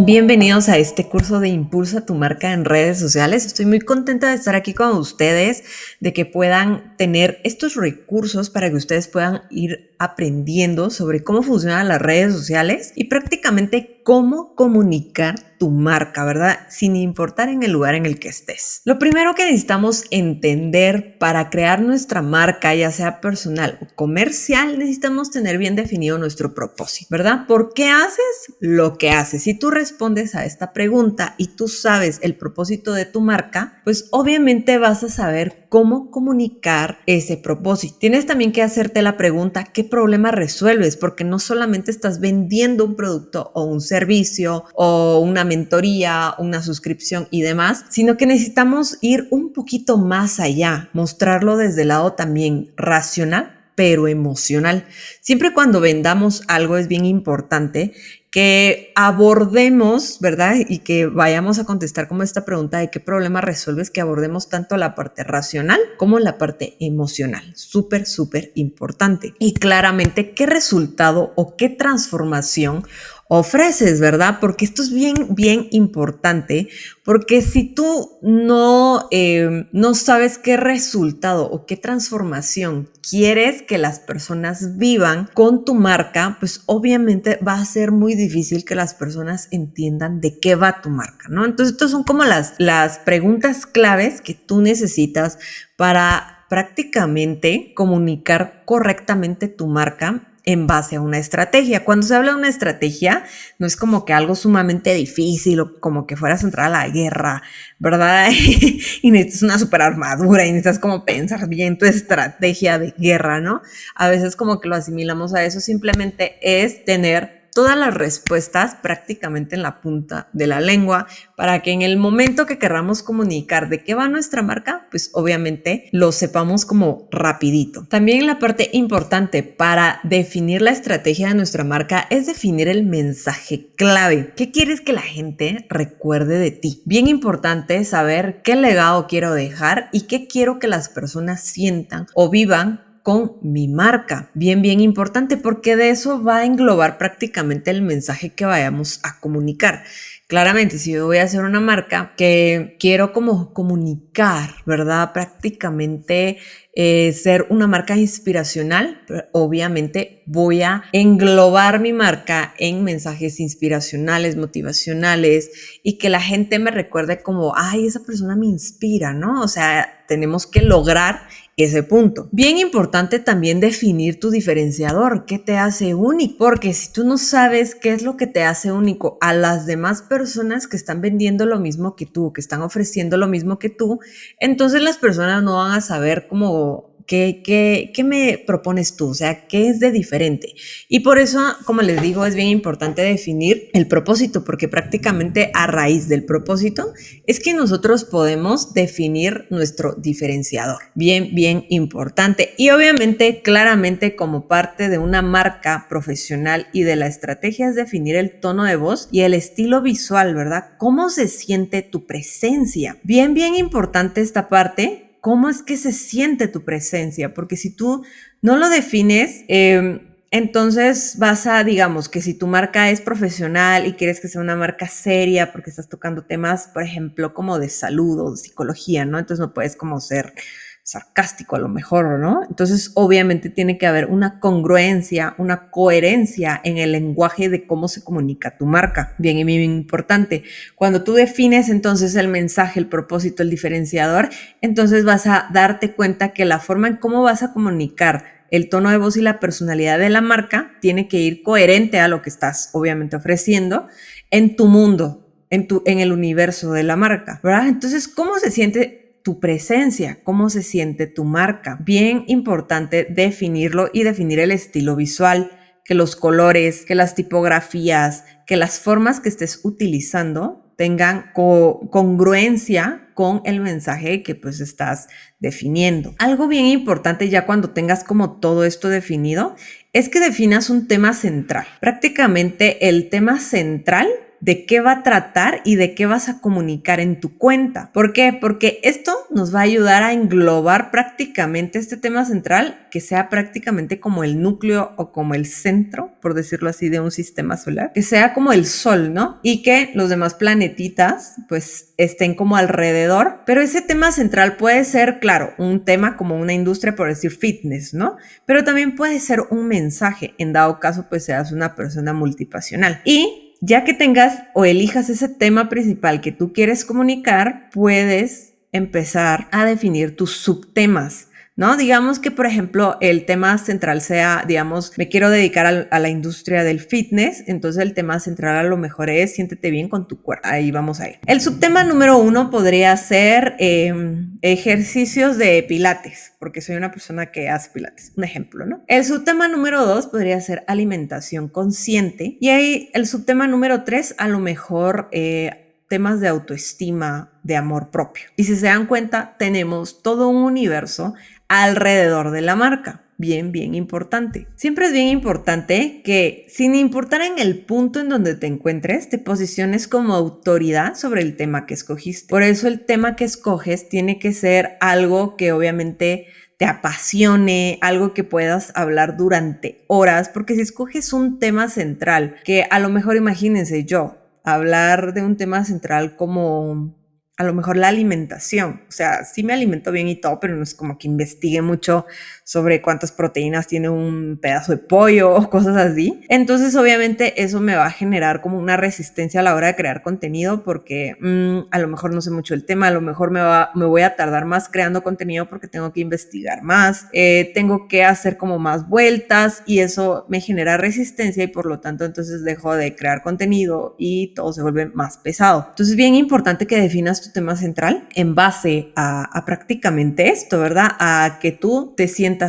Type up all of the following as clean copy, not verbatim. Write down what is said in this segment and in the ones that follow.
Bienvenidos a este curso de Impulsa tu marca en redes sociales. Estoy muy contenta de estar aquí con ustedes, de que puedan tener estos recursos para que ustedes puedan ir aprendiendo sobre cómo funcionan las redes sociales y prácticamente cómo comunicar tu marca, ¿verdad? Sin importar en el lugar en el que estés. Lo primero que necesitamos entender para crear nuestra marca, ya sea personal o comercial, necesitamos tener bien definido nuestro propósito, ¿verdad? ¿Por qué haces lo que haces? Si tú respondes a esta pregunta y tú sabes el propósito de tu marca, pues obviamente vas a saber cómo comunicar ese propósito. Tienes también que hacerte la pregunta, ¿qué problema resuelves? Porque no solamente estás vendiendo un producto o un servicio o una mentoría, una suscripción y demás, sino que necesitamos ir un poquito más allá, mostrarlo desde el lado también racional, pero emocional. Siempre cuando vendamos algo es bien importante que abordemos, ¿verdad? Y que vayamos a contestar como esta pregunta de qué problema resuelves, que abordemos tanto la parte racional como la parte emocional. Súper, súper importante. Y claramente, ¿qué resultado o qué transformación ofreces, ¿verdad? Porque esto es bien, bien importante, porque si tú no sabes qué resultado o qué transformación quieres que las personas vivan con tu marca, pues obviamente va a ser muy difícil que las personas entiendan de qué va tu marca, ¿no? Entonces, estas son como las preguntas claves que tú necesitas para prácticamente comunicar correctamente tu marca en base a una estrategia. Cuando se habla de una estrategia, no es como que algo sumamente difícil o como que fueras a entrar a la guerra, ¿verdad? Y necesitas una super armadura y necesitas como pensar bien tu estrategia de guerra, ¿no? A veces como que lo asimilamos a eso, simplemente es tener todas las respuestas prácticamente en la punta de la lengua para que en el momento que queramos comunicar de qué va nuestra marca, pues obviamente lo sepamos como rapidito. También la parte importante para definir la estrategia de nuestra marca es definir el mensaje clave. ¿Qué quieres que la gente recuerde de ti? Bien importante saber qué legado quiero dejar y qué quiero que las personas sientan o vivan con mi marca. Bien, bien importante, porque de eso va a englobar prácticamente el mensaje que vayamos a comunicar. Claramente, si yo voy a hacer una marca que quiero como comunicar, ¿verdad? Prácticamente ser una marca inspiracional, obviamente voy a englobar mi marca en mensajes inspiracionales, motivacionales y que la gente me recuerde como, ay, esa persona me inspira, ¿no? O sea, tenemos que lograr ese punto. Bien importante también definir tu diferenciador, qué te hace único, porque si tú no sabes qué es lo que te hace único a las demás personas que están vendiendo lo mismo que tú, que están ofreciendo lo mismo que tú, entonces las personas no van a saber cómo ¿Qué me propones tú? O sea, ¿qué es de diferente? Y por eso, como les digo, es bien importante definir el propósito, porque prácticamente a raíz del propósito es que nosotros podemos definir nuestro diferenciador. Bien, bien importante. Y obviamente, claramente, como parte de una marca profesional y de la estrategia es definir el tono de voz y el estilo visual, ¿verdad? ¿Cómo se siente tu presencia? Bien, bien importante esta parte. ¿Cómo es que se siente tu presencia? Porque si tú no lo defines, entonces vas a, digamos, que si tu marca es profesional y quieres que sea una marca seria porque estás tocando temas, por ejemplo, como de salud o de psicología, ¿no? Entonces no puedes como ser sarcástico a lo mejor, ¿no? Entonces obviamente tiene que haber una congruencia, una coherencia en el lenguaje de cómo se comunica tu marca. Bien y bien importante. Cuando tú defines entonces el mensaje, el propósito, el diferenciador, entonces vas a darte cuenta que la forma en cómo vas a comunicar el tono de voz y la personalidad de la marca tiene que ir coherente a lo que estás obviamente ofreciendo en tu mundo, en el universo de la marca, ¿verdad? Entonces, ¿cómo se siente tu presencia? ¿Cómo se siente tu marca? Bien importante definirlo y definir el estilo visual, que los colores, que las tipografías, que las formas que estés utilizando tengan congruencia con el mensaje que pues estás definiendo. Algo bien importante ya cuando tengas como todo esto definido es que definas un tema central. Prácticamente el tema central de qué va a tratar y de qué vas a comunicar en tu cuenta. ¿Por qué? Porque esto nos va a ayudar a englobar prácticamente este tema central, que sea prácticamente como el núcleo o como el centro, por decirlo así, de un sistema solar, que sea como el sol, ¿no? Y que los demás planetitas pues estén como alrededor, pero ese tema central puede ser, claro, un tema como una industria, por decir fitness, ¿no? Pero también puede ser un mensaje, en dado caso pues seas una persona multipasional. Y ya que tengas o elijas ese tema principal que tú quieres comunicar, puedes empezar a definir tus subtemas, ¿no? Digamos que, por ejemplo, el tema central sea, digamos, me quiero dedicar a la industria del fitness, entonces el tema central a lo mejor es siéntete bien con tu cuerpo. Ahí vamos a ir. El subtema número 1 podría ser ejercicios de pilates, porque soy una persona que hace pilates, un ejemplo, ¿no? El subtema número 2 podría ser alimentación consciente, y ahí el subtema número 3 a lo mejor temas de autoestima, de amor propio. Y si se dan cuenta, tenemos todo un universo alrededor de la marca. Bien, bien importante. Siempre es bien importante que, sin importar en el punto en donde te encuentres, te posiciones como autoridad sobre el tema que escogiste. Por eso el tema que escoges tiene que ser algo que obviamente te apasione, algo que puedas hablar durante horas, porque si escoges un tema central, que a lo mejor imagínense yo, hablar de un tema central como a lo mejor la alimentación. O sea, sí me alimento bien y todo, pero no es como que investigue mucho sobre cuántas proteínas tiene un pedazo de pollo o cosas así. Entonces, obviamente, eso me va a generar como una resistencia a la hora de crear contenido porque a lo mejor no sé mucho el tema, a lo mejor me voy a tardar más creando contenido porque tengo que investigar más, tengo que hacer como más vueltas y eso me genera resistencia y por lo tanto entonces dejo de crear contenido y todo se vuelve más pesado. Entonces, bien importante que definas tu tema central en base a prácticamente esto, ¿verdad? A que tú te sientas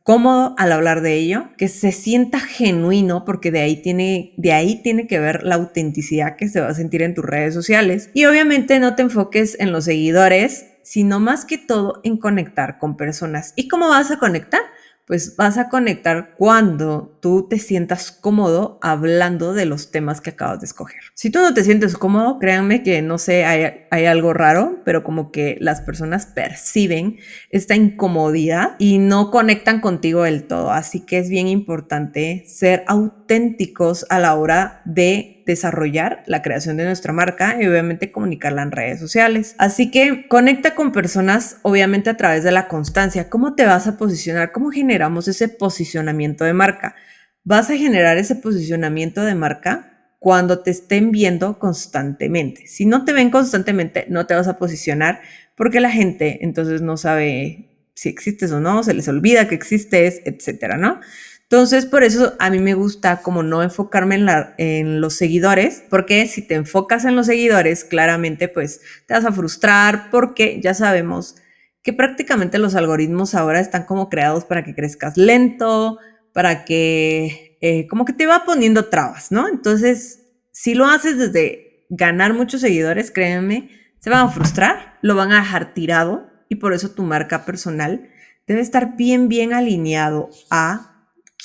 cómodo al hablar de ello, que se sienta genuino, porque de ahí tiene que ver la autenticidad que se va a sentir en tus redes sociales. Y obviamente no te enfoques en los seguidores, sino más que todo en conectar con personas. ¿Y cómo vas a conectar? Pues vas a conectar cuando tú te sientas cómodo hablando de los temas que acabas de escoger. Si tú no te sientes cómodo, créanme que no sé, hay algo raro, pero como que las personas perciben esta incomodidad y no conectan contigo del todo. Así que es bien importante ser auténticos a la hora de desarrollar la creación de nuestra marca y obviamente comunicarla en redes sociales. Así que conecta con personas obviamente a través de la constancia. ¿Cómo te vas a posicionar? ¿Cómo generamos ese posicionamiento de marca? Vas a generar ese posicionamiento de marca cuando te estén viendo constantemente. Si no te ven constantemente, no te vas a posicionar porque la gente entonces no sabe si existes o no, se les olvida que existes, etcétera, ¿no? Entonces, por eso a mí me gusta como no enfocarme en los seguidores, porque si te enfocas en los seguidores, claramente pues te vas a frustrar porque ya sabemos que prácticamente los algoritmos ahora están como creados para que crezcas lento, para que como que te va poniendo trabas, ¿no? Entonces, si lo haces desde ganar muchos seguidores, créanme, se van a frustrar, lo van a dejar tirado y por eso tu marca personal debe estar bien, bien alineado a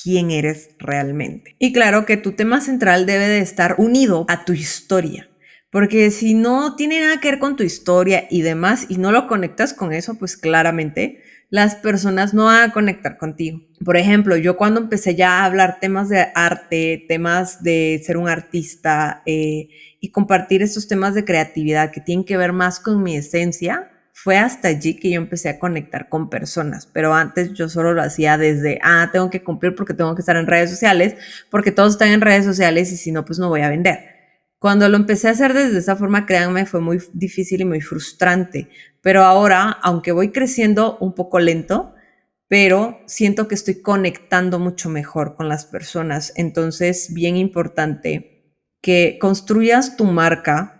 quién eres realmente. Y claro que tu tema central debe de estar unido a tu historia, porque si no tiene nada que ver con tu historia y demás y no lo conectas con eso, pues claramente las personas no van a conectar contigo. Por ejemplo, yo cuando empecé ya a hablar temas de arte, temas de ser un artista y compartir estos temas de creatividad que tienen que ver más con mi esencia, fue hasta allí que yo empecé a conectar con personas, pero antes yo solo lo hacía desde, tengo que cumplir porque tengo que estar en redes sociales, porque todos están en redes sociales y si no, pues no voy a vender. Cuando lo empecé a hacer desde esa forma, créanme, fue muy difícil y muy frustrante, pero ahora, aunque voy creciendo un poco lento, pero siento que estoy conectando mucho mejor con las personas. Entonces, bien importante que construyas tu marca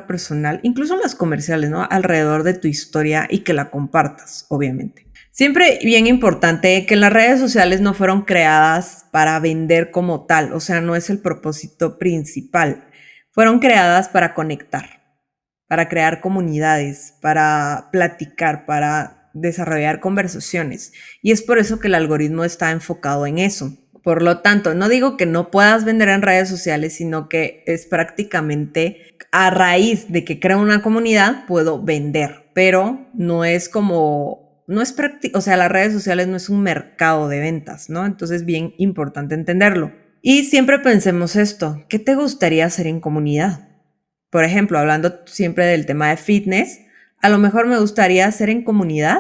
personal, incluso las comerciales, ¿no? Alrededor de tu historia y que la compartas, obviamente. Siempre bien importante que las redes sociales no fueron creadas para vender como tal, o sea, no es el propósito principal. Fueron creadas para conectar, para crear comunidades, para platicar, para desarrollar conversaciones. Y es por eso que el algoritmo está enfocado en eso. Por lo tanto, no digo que no puedas vender en redes sociales, sino que es prácticamente a raíz de que creo una comunidad, puedo vender, pero no es como, no es práctico, o sea, las redes sociales no es un mercado de ventas, ¿no? Entonces, bien importante entenderlo. Y siempre pensemos esto, ¿qué te gustaría hacer en comunidad? Por ejemplo, hablando siempre del tema de fitness, a lo mejor me gustaría hacer en comunidad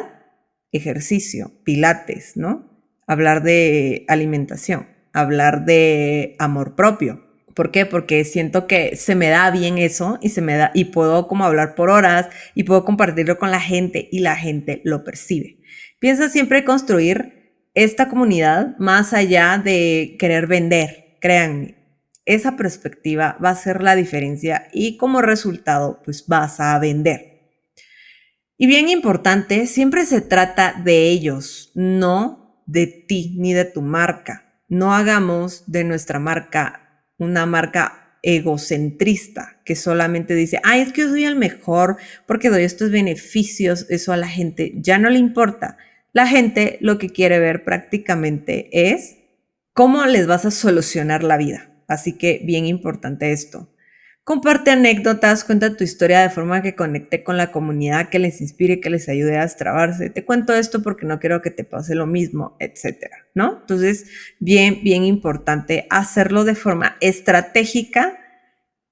ejercicio, pilates, ¿no? Hablar de alimentación, hablar de amor propio. ¿Por qué? Porque siento que se me da bien eso y se me da y puedo como hablar por horas y puedo compartirlo con la gente y la gente lo percibe. Piensa siempre construir esta comunidad más allá de querer vender, créanme. Esa perspectiva va a ser la diferencia y como resultado pues vas a vender. Y bien importante, siempre se trata de ellos, no de ti ni de tu marca. No hagamos de nuestra marca una marca egocentrista que solamente dice, ay, es que yo soy el mejor porque doy estos beneficios, eso a la gente ya no le importa. La gente lo que quiere ver prácticamente es cómo les vas a solucionar la vida. Así que bien importante esto. Comparte anécdotas, cuenta tu historia de forma que conecte con la comunidad, que les inspire, que les ayude a destrabarse. Te cuento esto porque no quiero que te pase lo mismo, etcétera, ¿no? Entonces, bien importante hacerlo de forma estratégica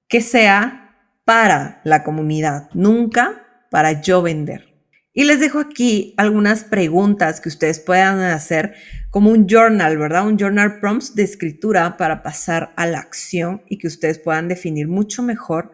que sea para la comunidad, nunca para yo vender. Y les dejo aquí algunas preguntas que ustedes puedan hacer como un journal, ¿verdad? Un journal prompts de escritura para pasar a la acción y que ustedes puedan definir mucho mejor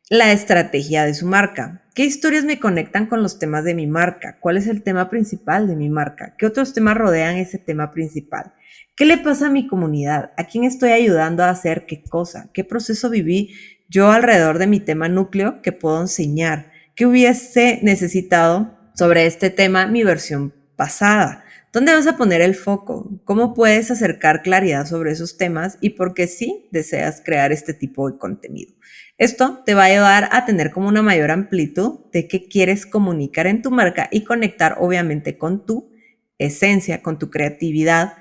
la estrategia de su marca. ¿Qué historias me conectan con los temas de mi marca? ¿Cuál es el tema principal de mi marca? ¿Qué otros temas rodean ese tema principal? ¿Qué le pasa a mi comunidad? ¿A quién estoy ayudando a hacer qué cosa? ¿Qué proceso viví yo alrededor de mi tema núcleo que puedo enseñar? ¿Qué hubiese necesitado sobre este tema mi versión pasada? ¿Dónde vas a poner el foco? ¿Cómo puedes acercar claridad sobre esos temas? Y por qué sí deseas crear este tipo de contenido. Esto te va a ayudar a tener como una mayor amplitud de qué quieres comunicar en tu marca y conectar obviamente con tu esencia, con tu creatividad,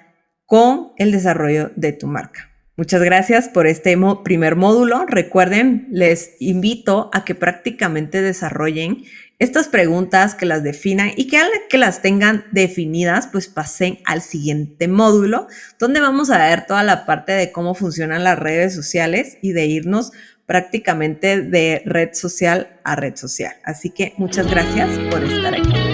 con el desarrollo de tu marca. Muchas gracias por este primer módulo. Recuerden, les invito a que prácticamente desarrollen estas preguntas, que las definan y que al que las tengan definidas, pues pasen al siguiente módulo, donde vamos a ver toda la parte de cómo funcionan las redes sociales y de irnos prácticamente de red social a red social. Así que muchas gracias por estar aquí.